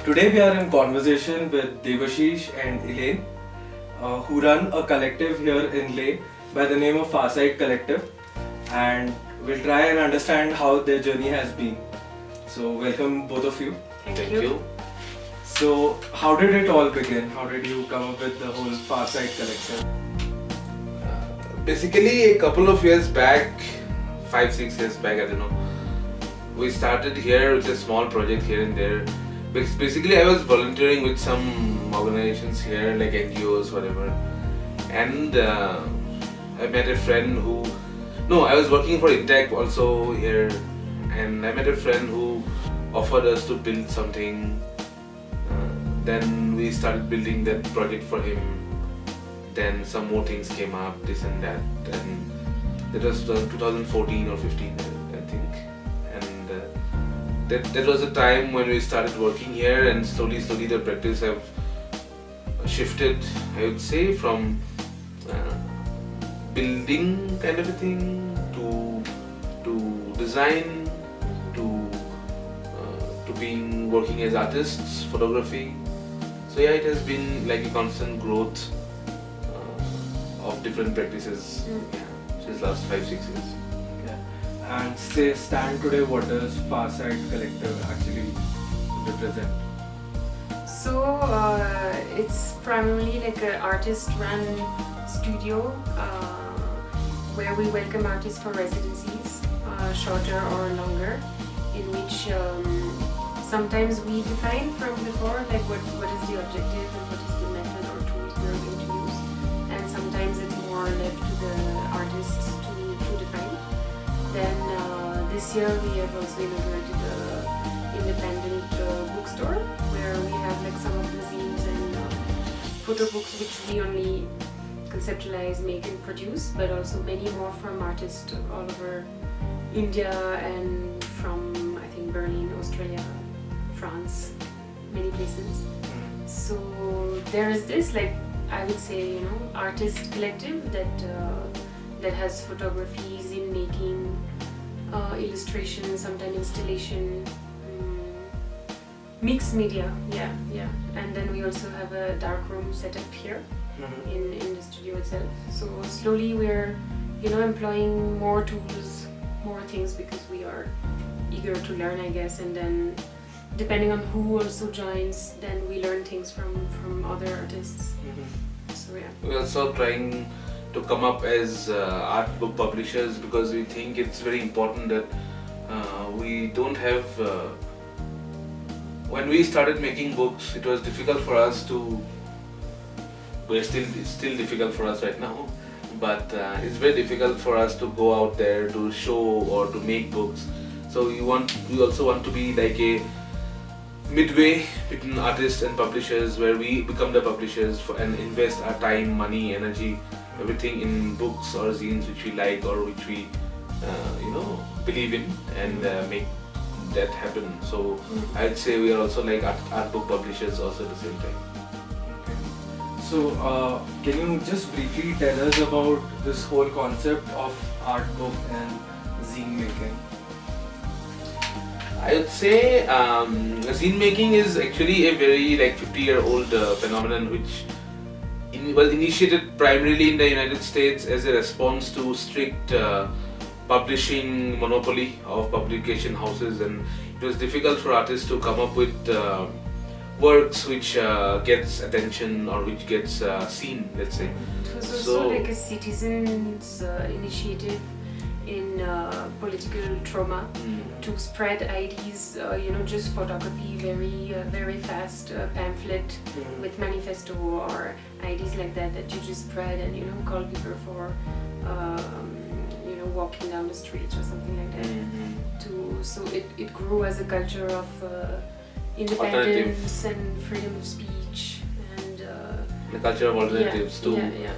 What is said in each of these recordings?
Today we are in conversation with Debasish and Hélène, who run a collective here in Leh by the name of Farside Collective, and we'll try and understand how their journey has been. So welcome both of you. Thank you. So how did it all begin? How did you come up with the whole Farside Collective? Basically, a couple of years back, 5-6 years back, I don't know, we started here with a small project here and there. Basically, I was volunteering with some organizations here, like NGOs, whatever. And I met a friend who... No, I was working for Intech also here. And I met a friend who offered us to build something. Then we started building that project for him. Then some more things came up, this and that. And that was 2014 or 15, I think. And that was the time when we started working here, and slowly the practice have shifted, I would say, from building kind of a thing to design to being working as artists, photography. So yeah, it has been like a constant growth of different practices since last 5-6 years. Okay. And say stand today, what does Farside Collective actually represent? So it's primarily like an artist-run studio where we welcome artists for residencies, shorter or longer, in which sometimes we define from before like what is the objective and what is the method or tools we are going to use, and sometimes it's more left to the artists to define. Then this year we have also inaugurated an independent bookstore where we have like some of the zines and photo books which we only conceptualize, make and produce, but also many more from artists all over India and from I think Berlin, Australia, France, many places. So there is this, like I would say, artist collective that has photography, zine making, illustration, sometimes installation, mixed media, yeah. And then we also have a dark room set up here in the studio itself. So slowly we're employing more tools, more things, because we are eager to learn, I guess, and then depending on who also joins, then we learn things from other artists. So yeah. We're also trying to come up as art book publishers, because we think it's very important that we don't have... when we started making books, it was difficult for us to... It's still difficult for us right now, but it's very difficult for us to go out there to show or to make books. So we also want to be like a midway between artists and publishers, where we become the publishers and invest our time, money, energy, everything in books or zines which we like or which we believe in, and make that happen. So I'd say we are also like art book publishers also at the same time. So can you just briefly tell us about this whole concept of art book and zine making? I would say zine making is actually a very 50-year-old phenomenon which was initiated primarily in the United States as a response to strict publishing monopoly of publication houses, and it was difficult for artists to come up with works which gets attention or which gets seen, let's say. It was also like a citizens' initiative in political trauma to spread ideas, just photocopy very fast pamphlet with manifesto or ideas like that you just spread and call people for walking down the streets or something like that. So it grew as a culture of independence and freedom of speech and the culture of alternatives to yeah.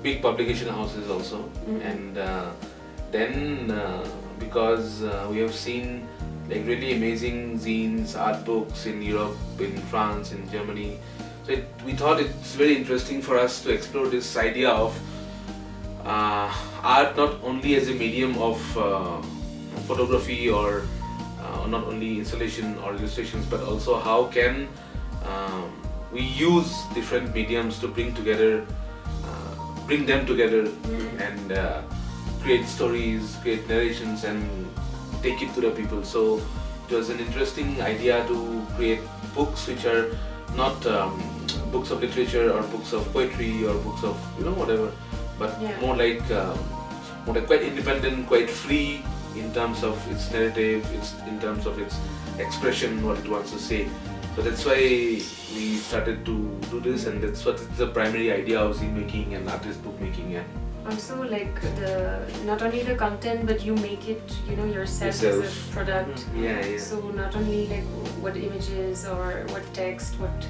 big publication houses also. And then because we have seen like really amazing zines, art books in Europe, in France, in Germany, so we thought it's very interesting for us to explore this idea of art not only as a medium of photography or not only installation or illustrations, but also how can we use different mediums to bring them together and create stories, create narrations and take it to the people. So it was an interesting idea to create books which are not books of literature or books of poetry or books of whatever, but more like quite independent, quite free in terms of its narrative, in terms of its expression, what it wants to say. So that's why we started to do this, and that's what the primary idea of zine making and artist book making. Yeah. Also, like not only the content, but you make it, yourself as a product. Yeah. So not only like what images or what text, what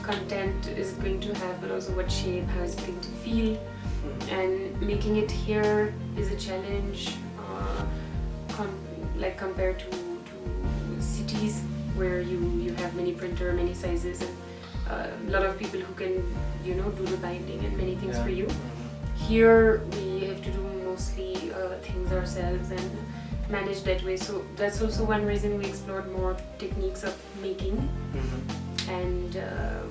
content is it going to have, but also what shape, how is it going to feel. And making it here is a challenge, compared to cities where you have many printer, many sizes, and a lot of people who can do the binding and many things for you. Here we have to do mostly things ourselves and manage that way. So that's also one reason we explored more techniques of making, and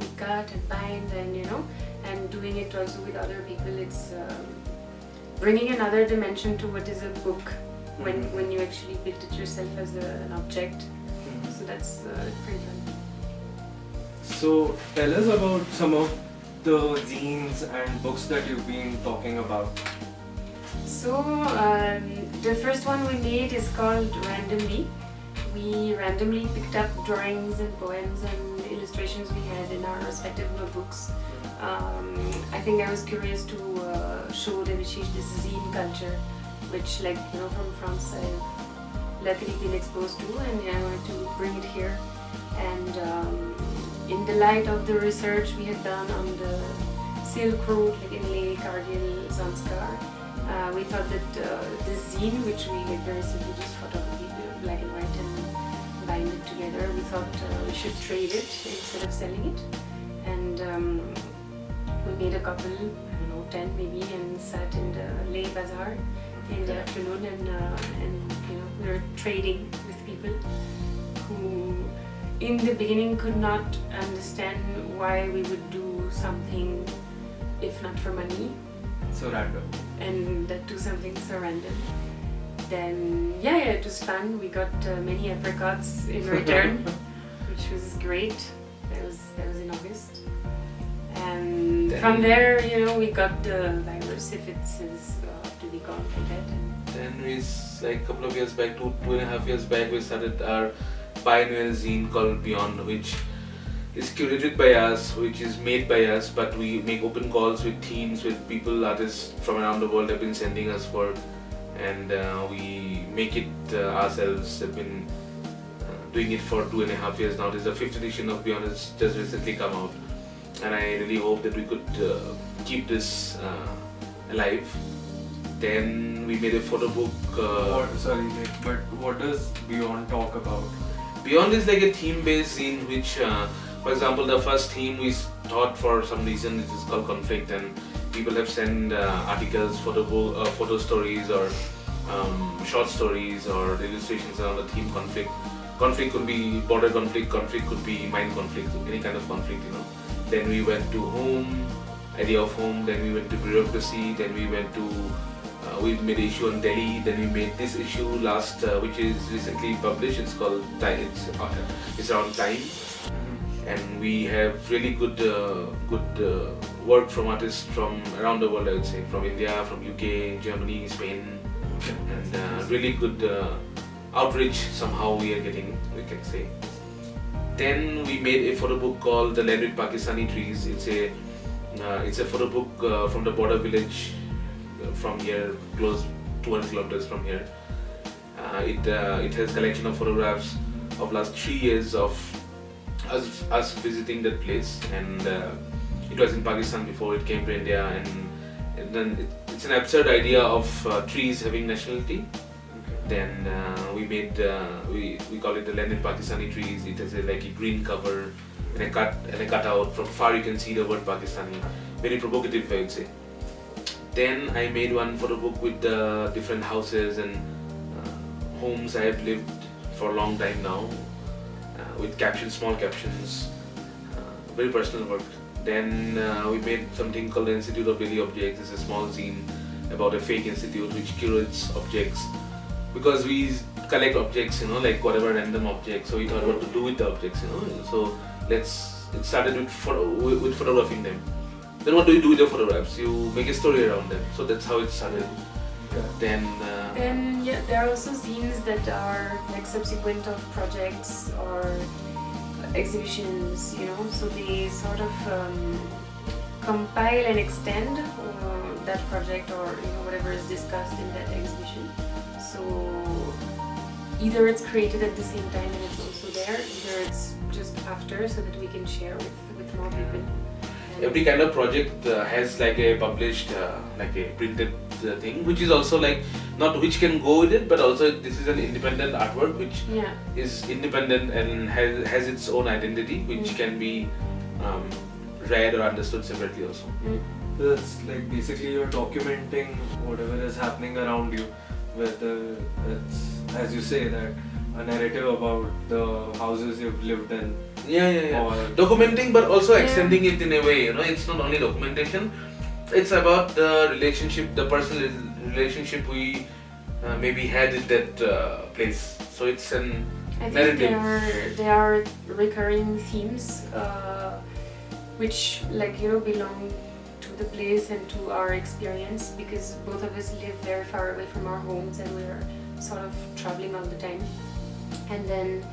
we cut and bind and doing it also with other people. It's bringing another dimension to what is a book when you actually build it yourself as an object. So that's pretty fun. So tell us about some of the zines and books that you've been talking about. So the first one we made is called Randomly. We randomly picked up drawings and poems and illustrations we had in our respective notebooks. I think I was curious to show Debasish this zine culture, which from France I've luckily been exposed to, and I wanted to bring it here. And in the light of the research we had done on the Silk Road, like Inlay, Cardiel, Zanskar, we thought that this zine, which we very simply just photography, black and white, and bind it together, we thought we should trade it instead of selling it. And we made a couple, 10 maybe, and sat in the Lay Bazaar in the afternoon, and we were trading with people who in the beginning could not understand why we would do something if not for money. So random. And that do something so random. Then it was fun. We got many apricots in return, which was great. That was in August. And then from there, we got the virus, if it's to be called like that. Then we, like a couple of years back, 2.5 years back, we started our pioneer zine called Beyond, which is curated by us, which is made by us, but we make open calls with teams, with people, artists from around the world have been sending us work, and we make it ourselves. Have been doing it for 2.5 years now. This is the 5th edition of Beyond. It's just recently come out, and I really hope that we could keep this alive. Then we made a photo book. But what does Beyond talk about? Beyond is like a theme-based zine, which, for example, the first theme we thought for some reason it is called conflict, and people have sent articles, photo stories, or short stories, or illustrations around the theme conflict. Conflict could be border conflict could be mind conflict, any kind of conflict, Then we went to home, idea of home. Then we went to bureaucracy. Then we went to we made an issue on Delhi. Then we made this issue last, which is recently published. It's called Time. It's around time, and we have really good work from artists from around the world. I would say from India, from UK, Germany, Spain, and really good outreach. Somehow we are getting, we can say. Then we made a photo book called The Land with Pakistani Trees. It's a photo book from the Borah village. From here, close 200 kilometers from here. It has collection of photographs of last 3 years of us visiting that place, and it was in Pakistan before it came to India, and then it's an absurd idea of trees having nationality. Then we made we call it The Land with Pakistani Trees. It has a green cover and a cutout. From far you can see the word Pakistani. Very provocative, I would say. Then I made one photo book with different houses and homes I have lived for a long time now, with captions, small captions. very personal work. Then we made something called the Institute of Daily Objects. It's a small zine about a fake institute which curates objects, because we collect objects, like whatever random objects. So we thought what to do with the objects, So it started with photographing them. Then what do you do with the photographs? You make a story around them. So that's how it started. Then there are also zines that are like subsequent of projects or exhibitions, so they sort of compile and extend that project or whatever is discussed in that exhibition. So either it's created at the same time and it's also there, either it's just after, so that we can share with more people. Every kind of project has like a published, like a printed thing, which is also like not which can go with it, but also this is an independent artwork which is independent and has its own identity, which can be read or understood separately also. It's like basically you're documenting whatever is happening around you, whether it's, as you say, that a narrative about the houses you've lived in. Or documenting, but also extending it in a way, it's not only documentation, it's about the relationship, the personal relationship we maybe had in that place. So it's an narrative. There are recurring themes which belong to the place and to our experience, because both of us live very far away from our homes and we're sort of traveling all the time. And then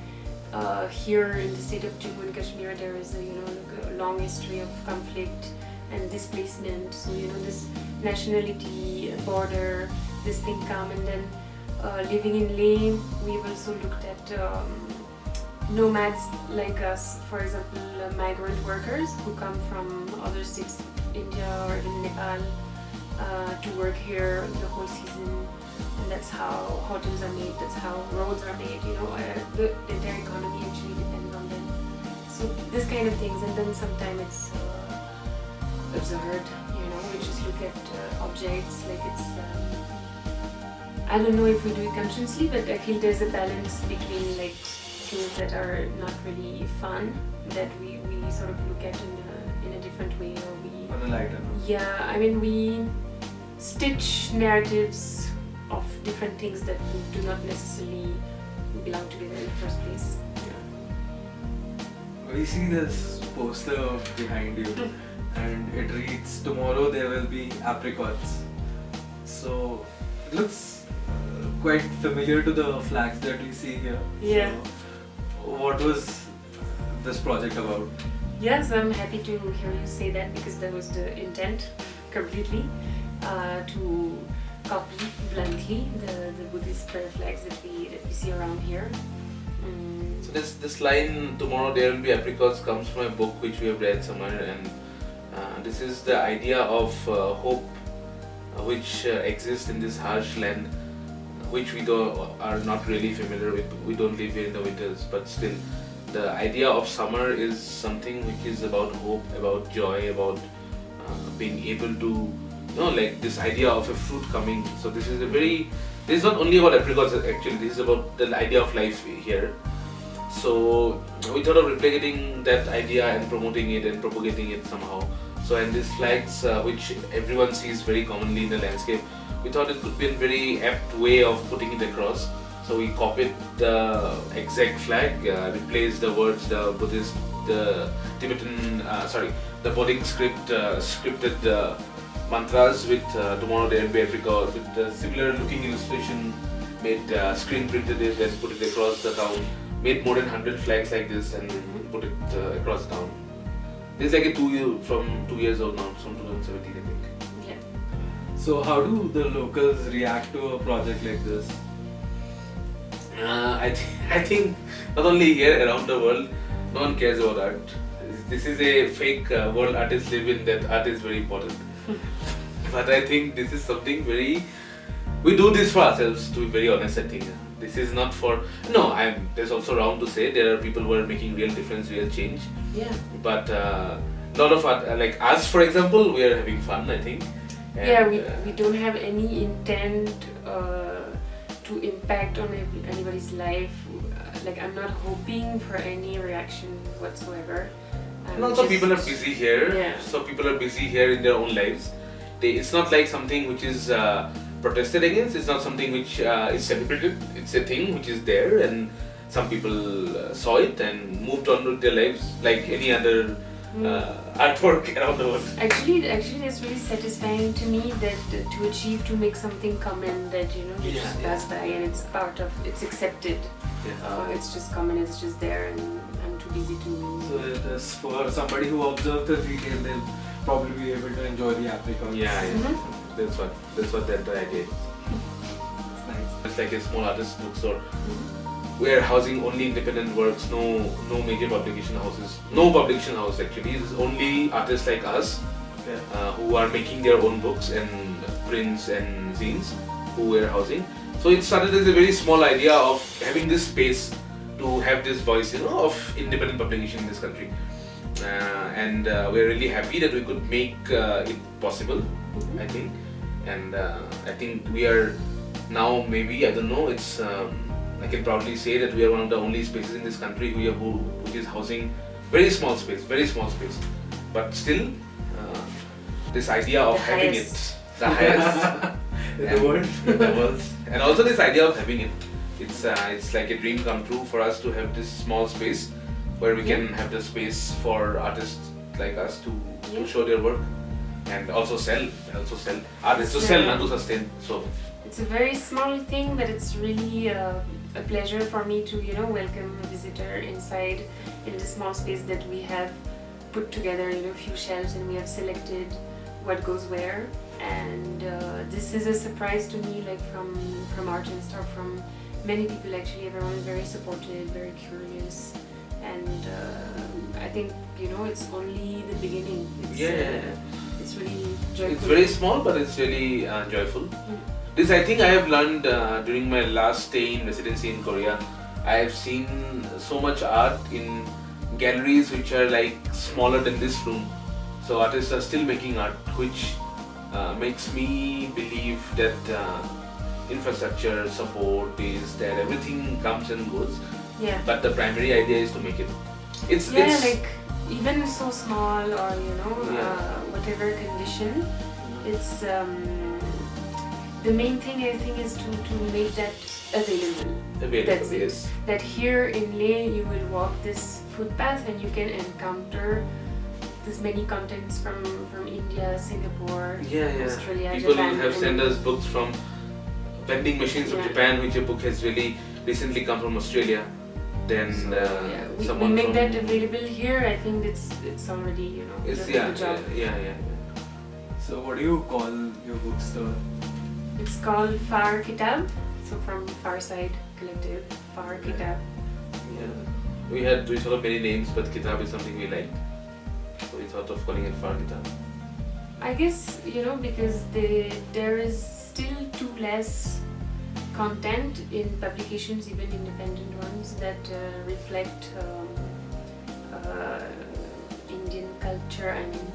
here in the state of Jammu and Kashmir, there is a long history of conflict and displacement. So this nationality, border, this thing come, and then living in Leh, we've also looked at nomads like us, for example, migrant workers who come from other states of India or even Nepal to work here the whole season. And that's how hotels are made, that's how roads are made, the entire economy actually depends on them. So this kind of things, and then sometimes it's absurd, we just look at objects like it's, I don't know if we do it consciously, but I feel there's a balance between like things that are not really fun, that we sort of look at in a different way, or we... On a lighter note. We stitch narratives of different things that do not necessarily belong together in the first place. We see this poster behind you and it reads, "Tomorrow there will be apricots." So it looks quite familiar to the flags that we see here. Yeah. So, what was this project about? Yes, I'm happy to hear you say that, because that was the intent completely, to copy bluntly the Buddhist prayer flags that we see around here. So this line, "Tomorrow there will be apricots," comes from a book which we have read somewhere, and this is the idea of hope which exists in this harsh land, which we are not really familiar with. We don't live here in the winters, but still the idea of summer is something which is about hope, about joy, about being able to, like this idea of a fruit coming. So this is not only about apricots actually, this is about the idea of life here. So we thought of replicating that idea and promoting it and propagating it somehow. So, and these flags which everyone sees very commonly in the landscape, we thought it could be a very apt way of putting it across. So we copied the exact flag, replaced the words, the Buddhist, the Tibetan, the Bodic scripted mantras with "Tomorrow there will be apricots," with a similar looking illustration, made screen printed it and put it across the town, made more than 100 flags like this and put it across the town. This is like from 2 years old now, from 2017 I think. Yeah. So how do the locals react to a project like this? I think not only here, around the world, no one cares about art. This is a fake world artists live in, that art is very important. But I think this is something we do this for ourselves, to be very honest. I think this is not for, there's also wrong to say there are people who are making real difference, real change. Yeah. But a lot of art, like us for example, we are having fun, I think. And, we don't have any intent to impact on anybody's life. Like, I'm not hoping for any reaction whatsoever. And also people are busy here. Yeah. So people are busy here in their own lives. It's not like something which is protested against. It's not something which is celebrated. It's a thing which is there, and some people saw it and moved on with their lives like any other artwork around the world. Actually, it's really satisfying to me that to achieve to make something common that you just pass by and it's accepted. Yeah. It's just common. It's just there, and I'm too busy to. So it is for somebody who observes the detail, they'll probably be able to enjoy the apricots. Yeah. That's what that idea. It's nice. It's like a small artist bookstore. We are housing only independent works, no major publication houses. No publication house actually. It's only artists like us who are making their own books and prints and zines who we are housing. So it started as a very small idea of having this space to have this voice, of independent publication in this country. And we're really happy that we could make it possible, I think. And I think we are now maybe, I don't know, it's I can proudly say that we are one of the only spaces in this country which is housing very small space, but still this idea of having it, the highest in the world. And also this idea of having it, it's like a dream come true for us to have this small space where we can have the space for artists like us to show their work and also sell artists to sell, not to sustain. So it's a very small thing, but it's really a pleasure for me to welcome a visitor inside in the small space that we have put together, a few shelves, and we have selected what goes where. And this is a surprise to me, like from artists or from many people. Actually, everyone is very supportive, very curious, and I think it's only the beginning. It's really joyful. It's very small, but it's really joyful. This I think I have learned during my last stay in residency in Korea. I have seen so much art in galleries which are like smaller than this room. So artists are still making art, which makes me believe that infrastructure, support, that everything comes and goes. Yeah. But the primary idea is to make it. It's like even so small or whatever condition, it's the main thing I think is to make that available. That's it. Yes. That here in Leh you will walk this footpath and you can encounter this many contents from India, Singapore, Australia, People Japan. have sent us books from vending machines from Japan, which a book has really recently come from Australia. Then we make that available here. I think it's already it's a good job. So what do you call your bookstore? It's called Far Kitab, so from Farside Collective, Far Kitab. We thought of many names, but Kitab is something we like, so we thought of calling it Far Kitab. I guess because there is still too less content in publications, even independent ones, that reflect Indian culture. I mean,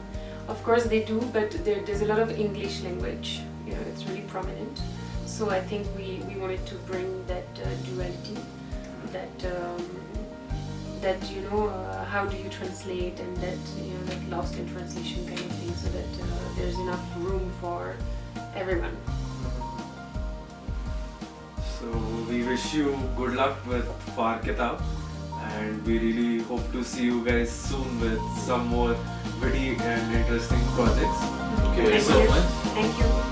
of course they do, but there's a lot of English language. It's really prominent. So I think we wanted to bring that duality, that how do you translate, and that that lost in translation kind of thing, so that there's enough room for everyone. So we wish you good luck with Far Kitab, and we really hope to see you guys soon with some more witty and interesting projects. Thank you very Thank you. much. Thank you.